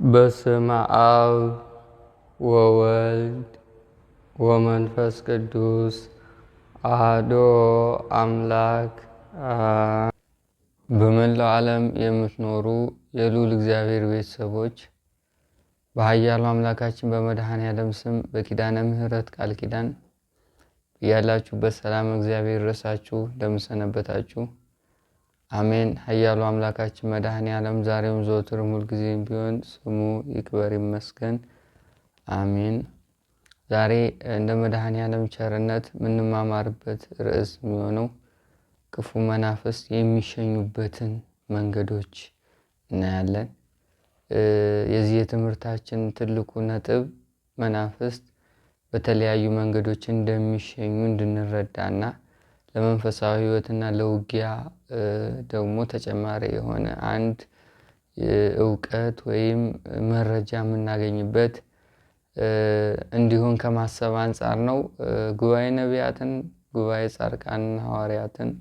በስመ አብ ወወልድ ወመንፈስ ቅዱስ አሐዱ አምላክ። በመላው ዓለም የምትኖሩ የልዑል እግዚአብሔር ቤተሰቦች በኃያሉ አምላካችን በመድኃኔዓለም ስም በኪዳነ ምሕረት ቃል ኪዳን ያላችሁበት ሰላም እግዚአብሔር ይድረሳችሁ። እንደምን ሰነበታችሁ? አሜን። ኃያሉ አምላካችን መድኃኔዓለም ዛሬም ዘወትርም ሁልጊዜም ቢሆን ስሙ ይክበር ይመስገን። አሜን። ዛሬ እንደ መድኃኔዓለም ቸርነት የምንማማርበት ርዕስ የሚሆነው ክፉ መናፍስት የሚሸኙበትን መንገዶች እናያለን። የዚህ የትምህርታችን ትልቁ ነጥብ መናፍስት በተለያዩ መንገዶች እንደሚሸኙ እንድንረዳና ለመንፈሳዊ ሕይወትና ለውጊያ ደግሞ ተጨማሪ የሆነ አንድ እውቀት ወይም መረጃ የምናገኝበት እንዲሆን ከማሰብ አንጻር ነው። ጉባኤ ነቢያትን፣ ጉባኤ ጻድቃንን ሐዋርያትን፣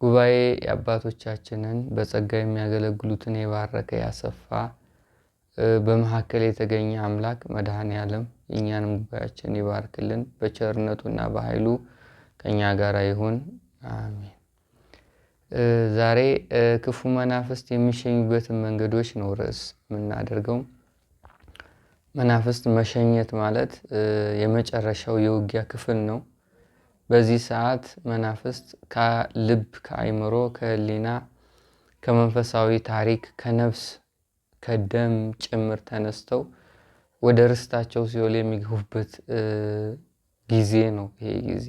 ጉባኤ የአባቶቻችንን በጸጋ የሚያገለግሉትን የባረከ ያሰፋ በመካከል የተገኘ አምላክ መድኃኔዓለም የእኛንም ጉባኤያችን ይባርክልን፣ በቸርነቱና በኃይሉ ከኛ ጋር ይሁን። አሜን። ዛሬ ክፉ መናፍስት የሚሸኙበትን መንገዶች ነው ርዕስ የምናደርገው። መናፍስት መሸኘት ማለት የመጨረሻው የውጊያ ክፍል ነው። በዚህ ሰዓት መናፍስት ከልብ፣ ከአእምሮ፣ ከህሊና፣ ከመንፈሳዊ ታሪክ፣ ከነፍስ፣ ከደም ጭምር ተነስተው ወደ ርስታቸው ሲኦል የሚገቡበት ጊዜ ነው። ይሄ ጊዜ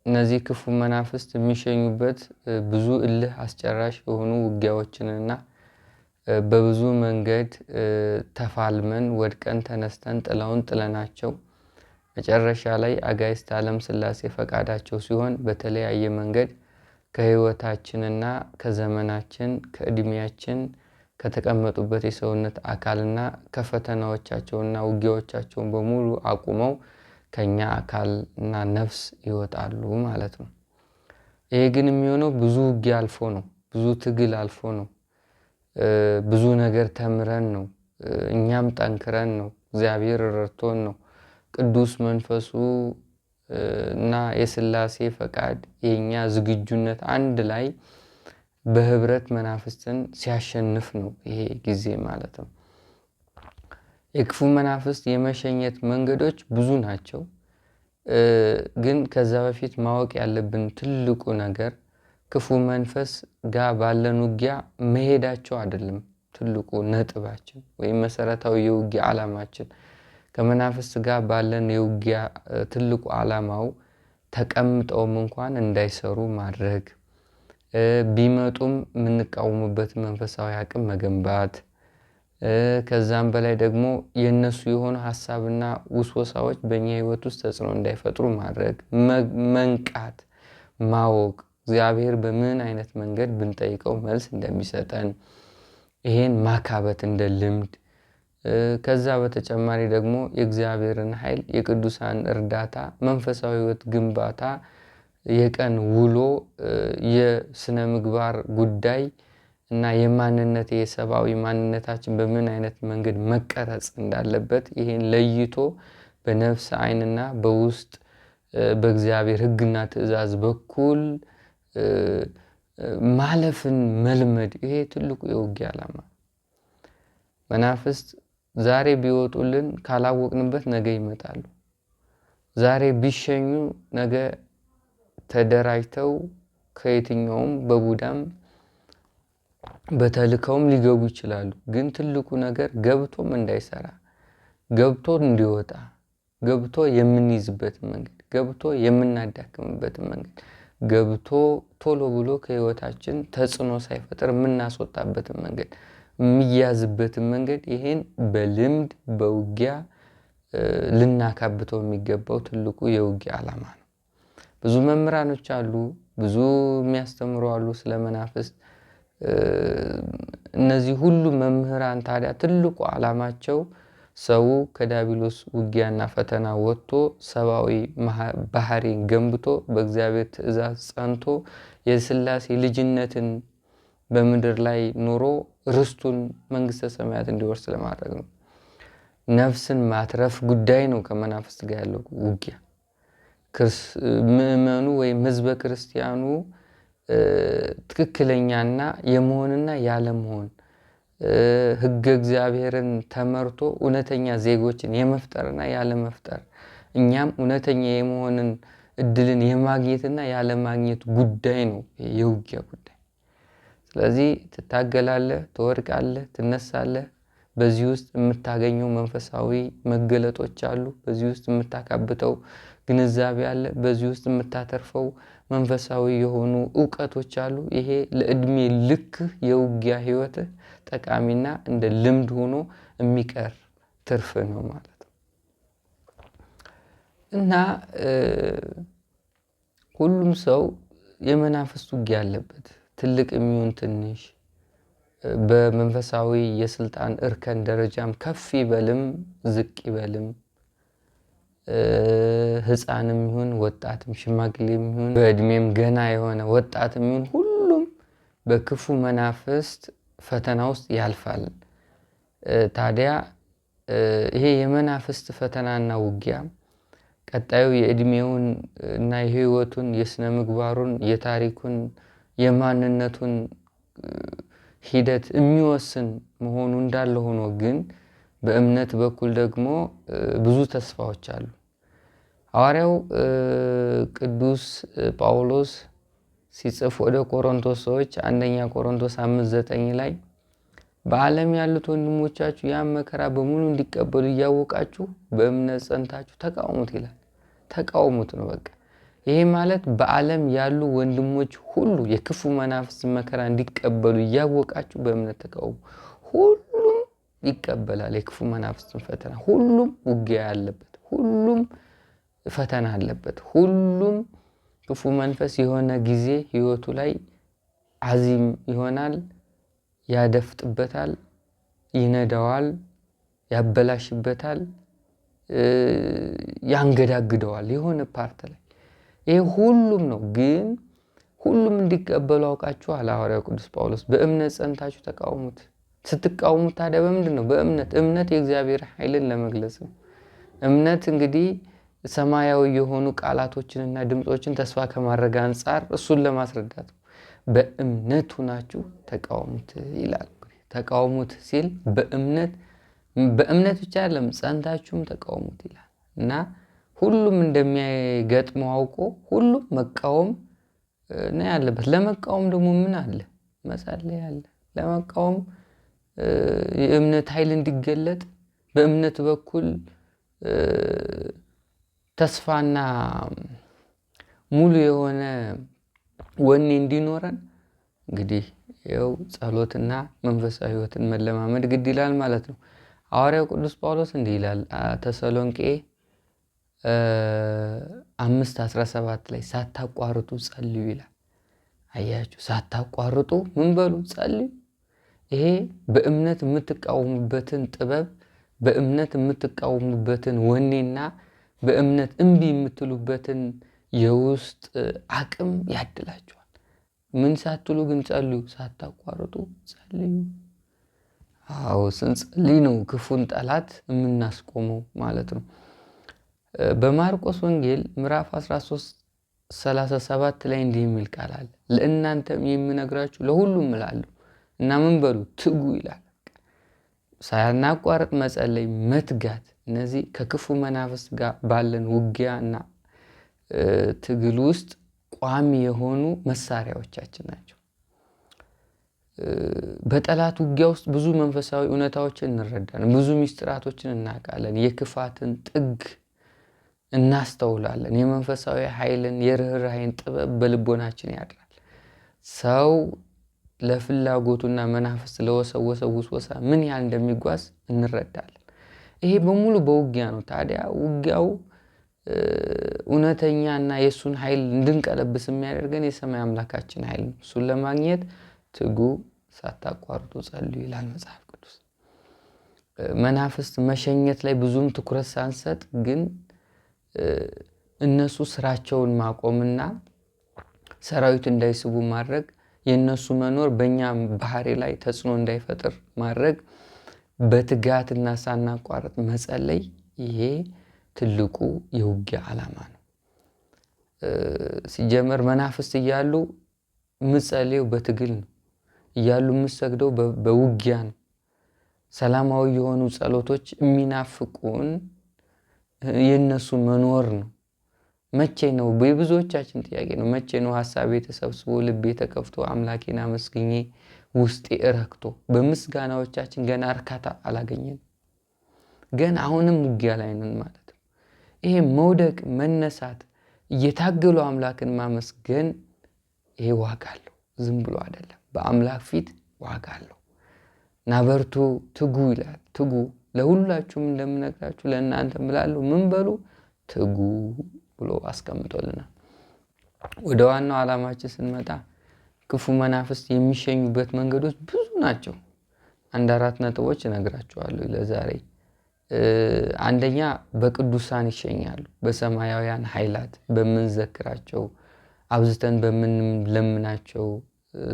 እነዚህ ክፉ መናፍስት የሚሸኙበት ብዙ እልህ አስጨራሽ የሆኑ ውጊያዎችንና በብዙ መንገድ ተፋልመን ወድቀን ተነስተን ጥለውን ጥለናቸው መጨረሻ ላይ አጋዕዝተ ዓለም ሥላሴ ፈቃዳቸው ሲሆን በተለያየ መንገድ ከህይወታችንና ከዘመናችን ከእድሜያችን ከተቀመጡበት የሰውነት አካልና ከፈተናዎቻቸውና ውጊያዎቻቸውን በሙሉ አቁመው ከኛ አካልና ነፍስ ይወጣሉ ማለት ነው። ይሄ ግን የሚሆነው ብዙ ውጊያ አልፎ ነው። ብዙ ትግል አልፎ ነው። ብዙ ነገር ተምረን ነው። እኛም ጠንክረን ነው። እግዚአብሔር ረድቶን ነው። ቅዱስ መንፈሱ እና የሥላሴ ፈቃድ የኛ ዝግጁነት አንድ ላይ በህብረት መናፍስትን ሲያሸንፍ ነው ይሄ ጊዜ ማለት ነው። የክፉ መናፍስት የመሸኘት መንገዶች ብዙ ናቸው። ግን ከዛ በፊት ማወቅ ያለብን ትልቁ ነገር ክፉ መንፈስ ጋር ባለን ውጊያ መሄዳቸው አይደለም። ትልቁ ነጥባችን ወይም መሰረታዊ የውጊያ ዓላማችን ከመናፍስት ጋር ባለን የውጊያ ትልቁ ዓላማው ተቀምጠውም እንኳን እንዳይሰሩ ማድረግ፣ ቢመጡም የምንቃወምበት መንፈሳዊ አቅም መገንባት፣ ከዛም በላይ ደግሞ የነሱ የሆነ ሐሳብና ውስወሳዎች በእኛ ህይወት ውስጥ ተጽዕኖ እንዳይፈጥሩ ማድረግ፣ መንቃት፣ ማወቅ፣ እግዚአብሔር በምን አይነት መንገድ ብንጠይቀው መልስ እንደሚሰጠን ይሄን ማካበት እንደ ልምድ፣ ከዛ በተጨማሪ ደግሞ የእግዚአብሔርን ኃይል፣ የቅዱሳን እርዳታ፣ መንፈሳዊ ህይወት ግንባታ፣ የቀን ውሎ፣ የስነ ምግባር ጉዳይ እና የማንነት የሰብአዊ ማንነታችን በምን አይነት መንገድ መቀረጽ እንዳለበት ይሄን ለይቶ በነፍስ ዓይንና በውስጥ በእግዚአብሔር ሕግና ትእዛዝ በኩል ማለፍን መልመድ፣ ይሄ ትልቁ የውጊያ ዓላማ። መናፍስት ዛሬ ቢወጡልን ካላወቅንበት ነገ ይመጣሉ። ዛሬ ቢሸኙ ነገ ተደራጅተው ከየትኛውም በቡዳም በተልከውም ሊገቡ ይችላሉ። ግን ትልቁ ነገር ገብቶም እንዳይሰራ፣ ገብቶ እንዲወጣ፣ ገብቶ የምንይዝበትን መንገድ፣ ገብቶ የምናዳክምበትን መንገድ፣ ገብቶ ቶሎ ብሎ ከህይወታችን ተጽዕኖ ሳይፈጥር የምናስወጣበትን መንገድ፣ የሚያዝበትን መንገድ፣ ይሄን በልምድ በውጊያ ልናካብተው የሚገባው ትልቁ የውጊያ ዓላማ ነው። ብዙ መምህራኖች አሉ፣ ብዙ የሚያስተምሩ አሉ ስለ መናፍስት። እነዚህ ሁሉ መምህራን ታዲያ ትልቁ ዓላማቸው ሰው ከዲያብሎስ ውጊያና ፈተና ወጥቶ ሰብአዊ ባህሪን ገንብቶ በእግዚአብሔር ትእዛዝ ጸንቶ የሥላሴ ልጅነትን በምድር ላይ ኑሮ ርስቱን መንግስተ ሰማያት እንዲወርስ ለማድረግ ነው። ነፍስን ማትረፍ ጉዳይ ነው ከመናፍስት ጋር ያለው ውጊያ። ምእመኑ ወይም ህዝበ ክርስቲያኑ ትክክለኛና የመሆንና ያለመሆን ህገ እግዚአብሔርን ተመርቶ እውነተኛ ዜጎችን የመፍጠርና ያለመፍጠር እኛም እውነተኛ የመሆንን እድልን የማግኘትና ያለማግኘት ጉዳይ ነው የውጊያ ጉዳይ። ስለዚህ ትታገላለህ፣ ትወድቃለህ፣ ትነሳለህ። በዚህ ውስጥ የምታገኘው መንፈሳዊ መገለጦች አሉ። በዚህ ውስጥ የምታካብተው ግንዛቤ አለ። በዚህ ውስጥ የምታተርፈው መንፈሳዊ የሆኑ ዕውቀቶች አሉ። ይሄ ለእድሜ ልክ የውጊያ ህይወትህ ጠቃሚና እንደ ልምድ ሆኖ የሚቀር ትርፍ ነው ማለት ነው። እና ሁሉም ሰው የመናፍስት ውጊያ አለበት፣ ትልቅ የሚሆን ትንሽ፣ በመንፈሳዊ የስልጣን እርከን ደረጃም ከፍ ይበልም ዝቅ ይበልም፣ ህፃንም ይሁን ወጣትም፣ ሽማግሌም ይሁን በእድሜም ገና የሆነ ወጣትም ይሁን ሁሉም በክፉ መናፍስት ፈተና ውስጥ ያልፋል። ታዲያ ይሄ የመናፍስት ፈተናና ውጊያ ቀጣዩ የእድሜውን እና የህይወቱን የስነ ምግባሩን የታሪኩን የማንነቱን ሂደት የሚወስን መሆኑ እንዳለ ሆኖ ግን በእምነት በኩል ደግሞ ብዙ ተስፋዎች አሉ። ሐዋርያው ቅዱስ ጳውሎስ ሲጽፍ ወደ ቆሮንቶስ ሰዎች አንደኛ ቆሮንቶስ 5:9 ላይ በዓለም ያሉት ወንድሞቻችሁ ያን መከራ በሙሉ እንዲቀበሉ እያወቃችሁ በእምነት ጸንታችሁ ተቃውሙት ይላል። ተቃውሙት ነው በቃ። ይሄ ማለት በዓለም ያሉ ወንድሞች ሁሉ የክፉ መናፍስት መከራ እንዲቀበሉ እያወቃችሁ በእምነት ተቃውሙ። ሁሉም ይቀበላል የክፉ መናፍስትን ፈተና። ሁሉም ውጊያ ያለበት፣ ሁሉም ፈተና አለበት። ሁሉም ክፉ መንፈስ የሆነ ጊዜ ህይወቱ ላይ አዚም ይሆናል፣ ያደፍጥበታል፣ ይነዳዋል፣ ያበላሽበታል፣ ያንገዳግደዋል የሆነ ፓርት ላይ። ይሄ ሁሉም ነው። ግን ሁሉም እንዲቀበሉ አውቃችኋል። ሐዋርያው ቅዱስ ጳውሎስ በእምነት ጸንታችሁ ተቃውሙት። ስትቃውሙት ታዲያ በምንድን ነው? በእምነት። እምነት የእግዚአብሔር ኃይልን ለመግለጽ ነው። እምነት እንግዲህ ሰማያዊ የሆኑ ቃላቶችንና ድምፆችን ተስፋ ከማድረግ አንጻር እሱን ለማስረዳት ነው። በእምነት ሁናችሁ ተቃውሙት ይላል። ተቃውሙት ሲል በእምነት ብቻ አይደለም ጸንታችሁም ተቃውሙት ይላል እና ሁሉም እንደሚገጥመው አውቆ ሁሉም መቃወም ነው ያለበት። ለመቃወም ደግሞ ምን አለ? መጸለይ አለ። ለመቃወም የእምነት ኃይል እንዲገለጥ በእምነት በኩል ተስፋና ሙሉ የሆነ ወኔ እንዲኖረን እንግዲህ ይኸው ጸሎትና መንፈሳዊ ህይወትን መለማመድ ግድ ይላል ማለት ነው። ሐዋርያው ቅዱስ ጳውሎስ እንዲህ ይላል ተሰሎንቄ 5:17 ላይ ሳታቋርጡ ጸልዩ ይላል። አያችሁ፣ ሳታቋርጡ ምን በሉ? ጸልዩ። ይሄ በእምነት የምትቃወሙበትን ጥበብ፣ በእምነት የምትቃወሙበትን ወኔና በእምነት እምቢ የምትሉበትን የውስጥ አቅም ያድላችኋል። ምን ሳትሉ ግን ጸልዩ፣ ሳታቋርጡ ጸልዩ። አዎ ስንጸልይ ነው ክፉን ጠላት የምናስቆመው ማለት ነው። በማርቆስ ወንጌል ምዕራፍ 13:37 ላይ እንዲህ የሚል ቃል አለ። ለእናንተም የምነግራችሁ ለሁሉም እላለሁ እና ምን በሉ? ትጉ ይላል። ሳያናቋርጥ መጸለይ፣ መትጋት፣ እነዚህ ከክፉ መናፍስት ጋር ባለን ውጊያ እና ትግል ውስጥ ቋሚ የሆኑ መሳሪያዎቻችን ናቸው። በጠላት ውጊያ ውስጥ ብዙ መንፈሳዊ እውነታዎችን እንረዳለን። ብዙ ሚስጥራቶችን እናውቃለን። የክፋትን ጥግ እናስተውላለን። የመንፈሳዊ ኃይልን፣ የርኅራኄን ጥበብ በልቦናችን ያድራል። ሰው ለፍላጎቱና መናፍስት ለወሰወሰው ውስወሳ ምን ያህል እንደሚጓዝ እንረዳለን። ይሄ በሙሉ በውጊያ ነው። ታዲያ ውጊያው እውነተኛና የእሱን ኃይል እንድንቀለብስ የሚያደርገን የሰማይ አምላካችን ኃይል ነው። እሱን ለማግኘት ትጉ፣ ሳታቋርጡ ጸልዩ ይላል መጽሐፍ ቅዱስ። መናፍስት መሸኘት ላይ ብዙም ትኩረት ሳንሰጥ ግን እነሱ ስራቸውን ማቆምና ሰራዊት እንዳይስቡ ማድረግ የነሱ መኖር በእኛ ባህሪ ላይ ተጽዕኖ እንዳይፈጥር ማድረግ፣ በትጋትና ሳናቋርጥ መጸለይ፣ ይሄ ትልቁ የውጊያ ዓላማ ነው። ሲጀመር መናፍስት እያሉ ምጸልየው በትግል ነው፣ እያሉ የምሰግደው በውጊያ ነው። ሰላማዊ የሆኑ ጸሎቶች የሚናፍቁን የነሱ መኖር ነው። መቼ ነው የብዙዎቻችን ጥያቄ ነው። መቼ ነው ሐሳቤ ተሰብስቦ ልቤ ተከፍቶ አምላኬን አመስግኜ ውስጤ እረክቶ? በምስጋናዎቻችን ገና እርካታ አላገኘንም። ገና አሁንም ውጊያ ላይ ነን ማለት ነው። ይሄ መውደቅ መነሳት እየታገሉ አምላክን ማመስገን ይሄ ዋጋ አለው። ዝም ብሎ አይደለም። በአምላክ ፊት ዋጋ አለው። ናበርቱ ትጉ ይላል። ትጉ ለሁላችሁም እንደምነግራችሁ ለእናንተ እላለሁ፣ ምን በሉ? ትጉ ብሎ አስቀምጦልናል። ወደ ዋናው ዓላማችን ስንመጣ ክፉ መናፍስት የሚሸኙበት መንገዶች ብዙ ናቸው። 4 ነጥቦች እነግራችኋለሁ ለዛሬ። አንደኛ በቅዱሳን ይሸኛሉ። በሰማያውያን ኃይላት በምንዘክራቸው፣ አብዝተን በምንለምናቸው፣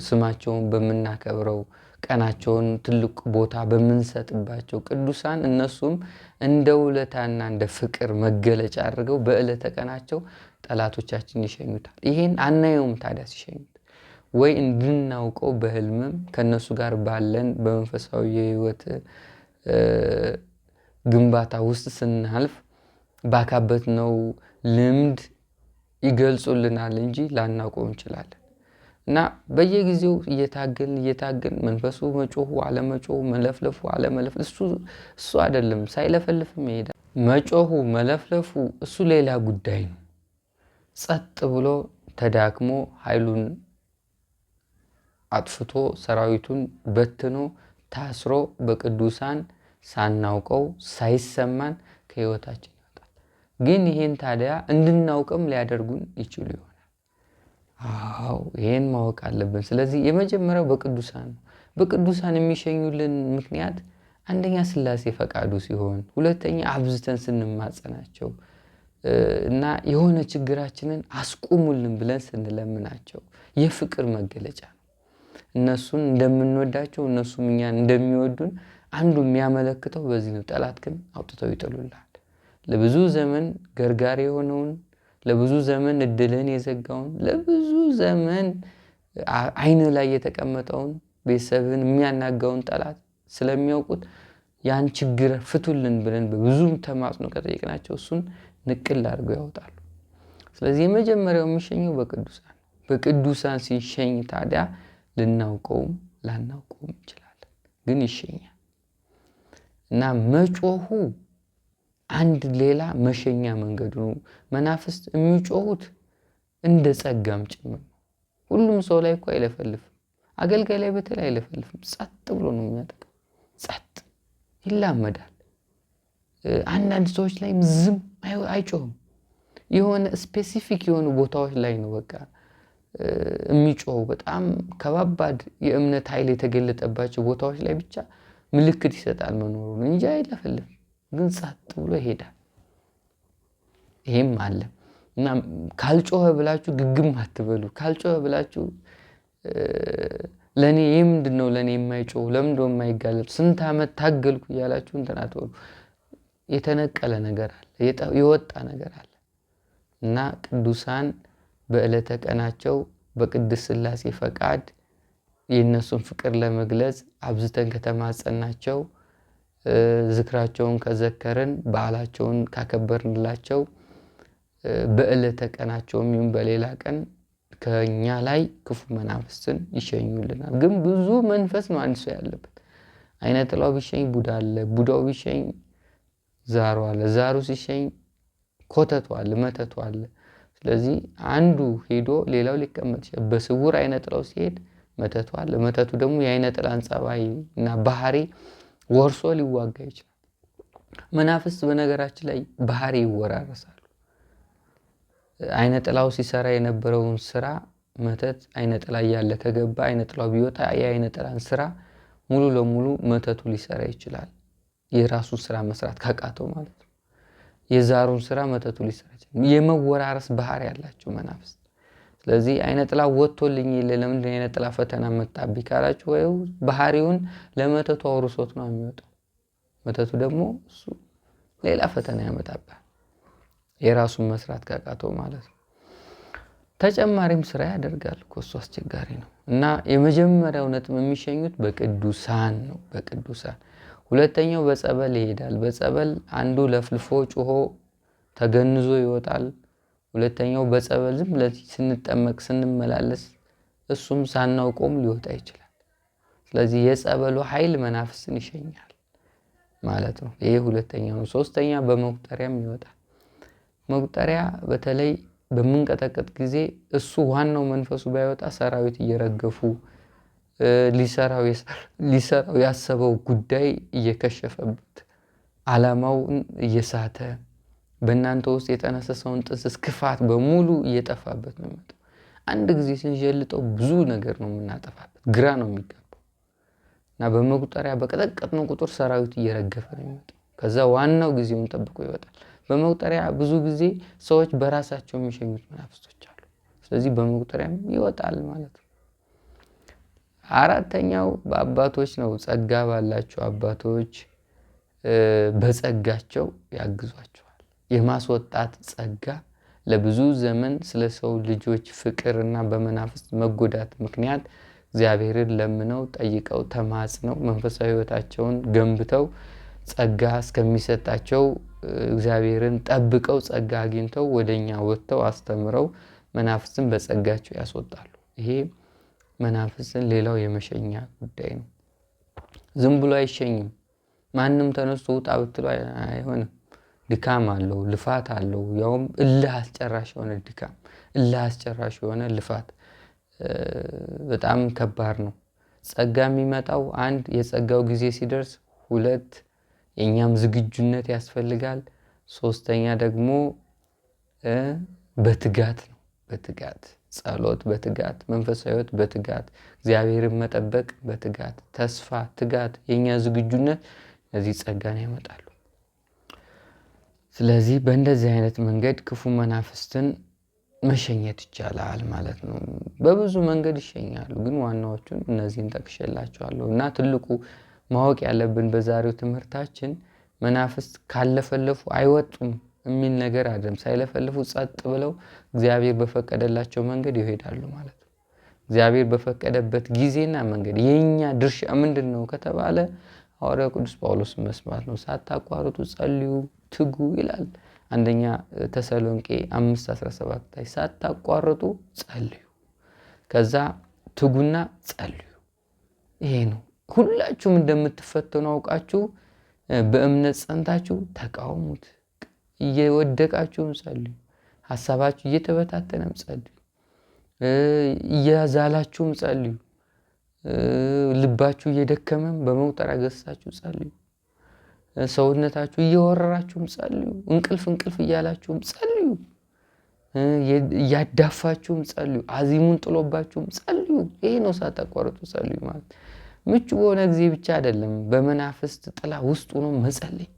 ስማቸውን በምናከብረው፣ ቀናቸውን ትልቅ ቦታ በምንሰጥባቸው ቅዱሳን እነሱም እንደ ውለታና እንደ ፍቅር መገለጫ አድርገው በዕለተ ቀናቸው ጠላቶቻችን ይሸኙታል። ይሄን አናየውም ታዲያ ሲሸኙት፣ ወይ እንድናውቀው በህልምም ከነሱ ጋር ባለን በመንፈሳዊ የህይወት ግንባታ ውስጥ ስናልፍ ባካበትነው ልምድ ይገልጹልናል እንጂ ላናውቀው እንችላለን። እና በየጊዜው እየታገልን መንፈሱ መጮሁ አለመጮሁ፣ መለፍለፉ አለመለፍለፉ እሱ አይደለም፣ ሳይለፈልፍም ይሄዳል። መጮሁ መለፍለፉ እሱ ሌላ ጉዳይ ነው። ጸጥ ብሎ ተዳክሞ ኃይሉን አጥፍቶ ሰራዊቱን በትኖ ታስሮ በቅዱሳን ሳናውቀው ሳይሰማን ከህይወታችን ይወጣል። ግን ይሄን ታዲያ እንድናውቅም ሊያደርጉን ይችሉ ይሆናል። አዎ ይሄን ማወቅ አለብን። ስለዚህ የመጀመሪያው በቅዱሳን ነው። በቅዱሳን የሚሸኙልን ምክንያት አንደኛ ሥላሴ ፈቃዱ ሲሆን፣ ሁለተኛ አብዝተን ስንማጸናቸው እና የሆነ ችግራችንን አስቁሙልን ብለን ስንለምናቸው የፍቅር መገለጫ ነው። እነሱን እንደምንወዳቸው እነሱም እኛን እንደሚወዱን አንዱ የሚያመለክተው በዚህ ነው። ጠላት ግን አውጥተው ይጥሉልሃል። ለብዙ ዘመን ገርጋሪ የሆነውን፣ ለብዙ ዘመን እድልን የዘጋውን፣ ለብዙ ዘመን አይን ላይ የተቀመጠውን ቤተሰብን የሚያናጋውን ጠላት ስለሚያውቁት ያን ችግር ፍቱልን ብለን በብዙ ተማጽኖ ከጠየቅናቸው እሱን ንቅል አድርገው ያወጣሉ። ስለዚህ የመጀመሪያው የሚሸኘው በቅዱሳን። በቅዱሳን ሲሸኝ ታዲያ ልናውቀውም ላናውቀውም እንችላለን፣ ግን ይሸኛል። እና መጮሁ አንድ ሌላ መሸኛ መንገዱ ነው። መናፍስት የሚጮሁት እንደ ጸጋም ጭምር ነው። ሁሉም ሰው ላይ እኮ አይለፈልፍም። አገልጋይ ላይ በተለይ አይለፈልፍም። ጸጥ ብሎ ነው የሚያጠቃው። ጸጥ ይላመዳል። አንዳንድ ሰዎች ላይ ዝም አይጮህም። የሆነ ስፔሲፊክ የሆኑ ቦታዎች ላይ ነው በቃ የሚጮኸው። በጣም ከባባድ የእምነት ኃይል የተገለጠባቸው ቦታዎች ላይ ብቻ ምልክት ይሰጣል መኖሩን እንጂ አይለፈልፍም። ግን ጸጥ ብሎ ይሄዳል። ይሄም አለ እና ካልጮኸ ብላችሁ ግግም አትበሉ። ካልጮኸ ብላችሁ ለኔ ምንድነው ለኔ የማይጮህ ለምንድነው የማይጋለጥ ስንት ዓመት ታገልኩ እያላችሁ እንትን አትበሉ። የተነቀለ ነገር አለ፣ የወጣ ነገር አለ እና ቅዱሳን በዕለተ ቀናቸው በቅድስት ሥላሴ ፈቃድ የእነሱን ፍቅር ለመግለጽ አብዝተን ከተማጸናቸው፣ ዝክራቸውን ከዘከርን፣ በዓላቸውን ካከበርንላቸው በዕለተ ቀናቸውም ይሁን በሌላ ቀን ከኛ ላይ ክፉ መናፍስትን ይሸኙልናል። ግን ብዙ መንፈስ ነው አንድ ሰው ያለበት። አይነ ጥላው ቢሸኝ ቡዳ አለ፣ ቡዳው ቢሸኝ ዛሩ አለ፣ ዛሩ ሲሸኝ ኮተቱ አለ፣ መተቱ አለ። ስለዚህ አንዱ ሄዶ ሌላው ሊቀመጥ ይችላል። በስውር አይነ ጥላው ሲሄድ መተቱ አለ። መተቱ ደግሞ የአይነ ጥላን ጸባይ እና ባህሪ ወርሶ ሊዋጋ ይችላል። መናፍስት በነገራችን ላይ ባህሪ ይወራረሳሉ። አይነ ጥላው ሲሰራ የነበረውን ስራ መተት አይነ ጥላ ያለ ከገባ አይነ ጥላው ቢወጣ የአይነ ጥላን ስራ ሙሉ ለሙሉ መተቱ ሊሰራ ይችላል። የራሱን ስራ መስራት ካቃተው ማለት ነው። የዛሩን ስራ መተቱ ሊሰራ ይችላል። የመወራረስ ባህሪ ያላቸው መናፍስት። ስለዚህ አይነ ጥላ ወጥቶልኝ የለ ለምንድን አይነ ጥላ ፈተና መጣብኝ ካላችሁ ወይ ባህሪውን ለመተቱ አውርሶት ነው የሚወጣው። መተቱ ደግሞ እሱ ሌላ ፈተና ያመጣባል የራሱን መስራት ካቃተው ማለት ነው። ተጨማሪም ስራ ያደርጋል እኮ እሱ አስቸጋሪ ነው። እና የመጀመሪያው ነጥብ የሚሸኙት በቅዱሳን ነው፣ በቅዱሳን። ሁለተኛው በጸበል ይሄዳል። በጸበል አንዱ ለፍልፎ ጩሆ ተገንዞ ይወጣል። ሁለተኛው በጸበል ዝም ብለን ስንጠመቅ ስንመላለስ እሱም ሳናውቀውም ሊወጣ ይችላል። ስለዚህ የጸበሉ ኃይል መናፍስን ይሸኛል ማለት ነው። ይሄ ሁለተኛው ነው። ሶስተኛ በመቁጠሪያም ይወጣል። መቁጠሪያ በተለይ በምንቀጠቀጥ ጊዜ እሱ ዋናው መንፈሱ ባይወጣ ሰራዊት እየረገፉ ሊሰራው ያሰበው ጉዳይ እየከሸፈበት ዓላማውን እየሳተ በእናንተ ውስጥ የተነሰሰውን ጥንስስ ክፋት በሙሉ እየጠፋበት ነው የሚመጣው። አንድ ጊዜ ስንጀልጠው ብዙ ነገር ነው የምናጠፋበት፣ ግራ ነው የሚገባው። እና በመቁጠሪያ በቀጠቀጥነው ቁጥር ሰራዊት እየረገፈ ነው የሚመጣው። ከዛ ዋናው ጊዜውን ጠብቆ ይወጣል። በመቁጠሪያ ብዙ ጊዜ ሰዎች በራሳቸው የሚሸኙት መናፍስቶች አሉ። ስለዚህ በመቁጠሪያም ይወጣል ማለት ነው። አራተኛው በአባቶች ነው። ጸጋ ባላቸው አባቶች በጸጋቸው ያግዟቸዋል። የማስወጣት ጸጋ ለብዙ ዘመን ስለ ሰው ልጆች ፍቅርና በመናፍስት መጎዳት ምክንያት እግዚአብሔርን ለምነው ጠይቀው ተማጽነው መንፈሳዊ ሕይወታቸውን ገንብተው ጸጋ እስከሚሰጣቸው እግዚአብሔርን ጠብቀው ጸጋ አግኝተው ወደኛ ወጥተው አስተምረው መናፍስትን በጸጋቸው ያስወጣሉ። ይሄ መናፍስን ሌላው የመሸኛ ጉዳይ ነው። ዝም ብሎ አይሸኝም። ማንም ተነስቶ ውጣ ብትሉ አይሆንም። ድካም አለው፣ ልፋት አለው። ያውም እልህ አስጨራሽ የሆነ ድካም፣ እልህ አስጨራሽ የሆነ ልፋት በጣም ከባድ ነው። ጸጋ የሚመጣው አንድ የጸጋው ጊዜ ሲደርስ፣ ሁለት የኛም ዝግጁነት ያስፈልጋል። ሶስተኛ ደግሞ በትጋት ነው። በትጋት ጸሎት፣ በትጋት መንፈሳዊ ሕይወት፣ በትጋት እግዚአብሔርን መጠበቅ፣ በትጋት ተስፋ፣ ትጋት፣ የኛ ዝግጁነት እነዚህ ጸጋን ያመጣሉ። ስለዚህ በእንደዚህ አይነት መንገድ ክፉ መናፍስትን መሸኘት ይቻላል ማለት ነው። በብዙ መንገድ ይሸኛሉ፣ ግን ዋናዎቹን እነዚህን ጠቅሼላችኋለሁ። እና ትልቁ ማወቅ ያለብን በዛሬው ትምህርታችን መናፍስት ካለፈለፉ አይወጡም የሚል ነገር አይደለም። ሳይለፈልፉ ጸጥ ብለው እግዚአብሔር በፈቀደላቸው መንገድ ይሄዳሉ ማለት ነው። እግዚአብሔር በፈቀደበት ጊዜና መንገድ የኛ ድርሻ ምንድነው ከተባለ ሐዋርያው ቅዱስ ጳውሎስ መስማት ነው። ሳታቋርጡ ጸልዩ፣ ትጉ ይላል። አንደኛ ተሰሎንቄ 5:17 ላይ ሳታቋርጡ ጸልዩ፣ ከዛ ትጉና ጸልዩ። ይሄ ነው። ሁላችሁም እንደምትፈተኑ አውቃችሁ በእምነት ጸንታችሁ ተቃውሙት። እየወደቃችሁም ጸልዩ፣ ሐሳባችሁ እየተበታተነም ጸልዩ፣ እያዛላችሁም ጸልዩ፣ ልባችሁ እየደከመም በመቁጠሪያ ገዝታችሁ ጸልዩ፣ ሰውነታችሁ እየወረራችሁም ጸልዩ፣ እንቅልፍ እያላችሁም ጸልዩ፣ እያዳፋችሁም ጸልዩ፣ አዚሙን ጥሎባችሁም ጸልዩ። ይሄ ነው ሳታቋርጡ ጸልዩ ማለት። ምቹ በሆነ ጊዜ ብቻ አይደለም፣ በመናፍስት ጥላ ውስጥ ሆኖ መጸለይ።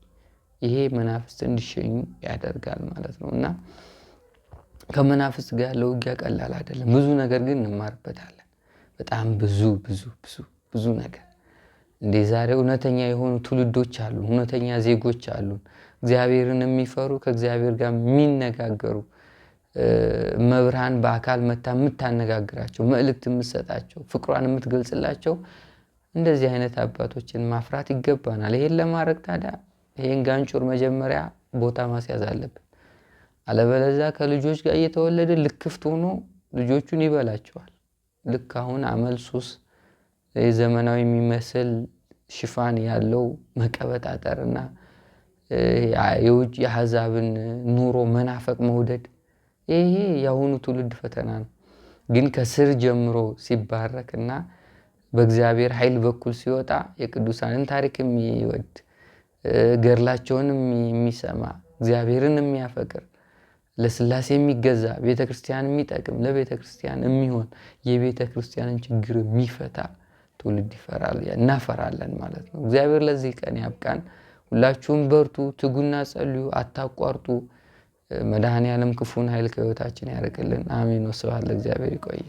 ይሄ መናፍስት እንዲሸኙ ያደርጋል ማለት ነው። እና ከመናፍስት ጋር ያለው ውጊያ ቀላል አይደለም። ብዙ ነገር ግን እንማርበታለን። በጣም ብዙ ነገር። እንደ ዛሬ እውነተኛ የሆኑ ትውልዶች አሉ፣ እውነተኛ ዜጎች አሉ፣ እግዚአብሔርን የሚፈሩ ከእግዚአብሔር ጋር የሚነጋገሩ፣ መብርሃን በአካል መታ የምታነጋግራቸው፣ መልእክት የምትሰጣቸው፣ ፍቅሯን የምትገልጽላቸው እንደዚህ አይነት አባቶችን ማፍራት ይገባናል። ይሄን ለማድረግ ታዲያ ይሄን ጋንጩር መጀመሪያ ቦታ ማስያዝ አለብን። አለበለዚያ ከልጆች ጋር እየተወለደ ልክፍት ሆኖ ልጆቹን ይበላቸዋል። ልክ አሁን አመል ሱስ የዘመናዊ የሚመስል ሽፋን ያለው መቀበጣጠርና የውጭ የአሕዛብን ኑሮ መናፈቅ መውደድ፣ ይሄ የአሁኑ ትውልድ ፈተና ነው። ግን ከስር ጀምሮ ሲባረክና በእግዚአብሔር ኃይል በኩል ሲወጣ የቅዱሳንን ታሪክ የሚወድ ገድላቸውንም የሚሰማ እግዚአብሔርን የሚያፈቅር ለስላሴ የሚገዛ ቤተክርስቲያን የሚጠቅም ለቤተክርስቲያን የሚሆን የቤተክርስቲያንን ችግር የሚፈታ ትውልድ እናፈራለን ማለት ነው። እግዚአብሔር ለዚህ ቀን ያብቃን። ሁላችሁም በርቱ፣ ትጉና ጸልዩ፣ አታቋርጡ። መድኃኔ ዓለም ክፉን ኃይል ከሕይወታችን ያርቅልን። አሜን። ወስብሐት ለእግዚአብሔር። ይቆየ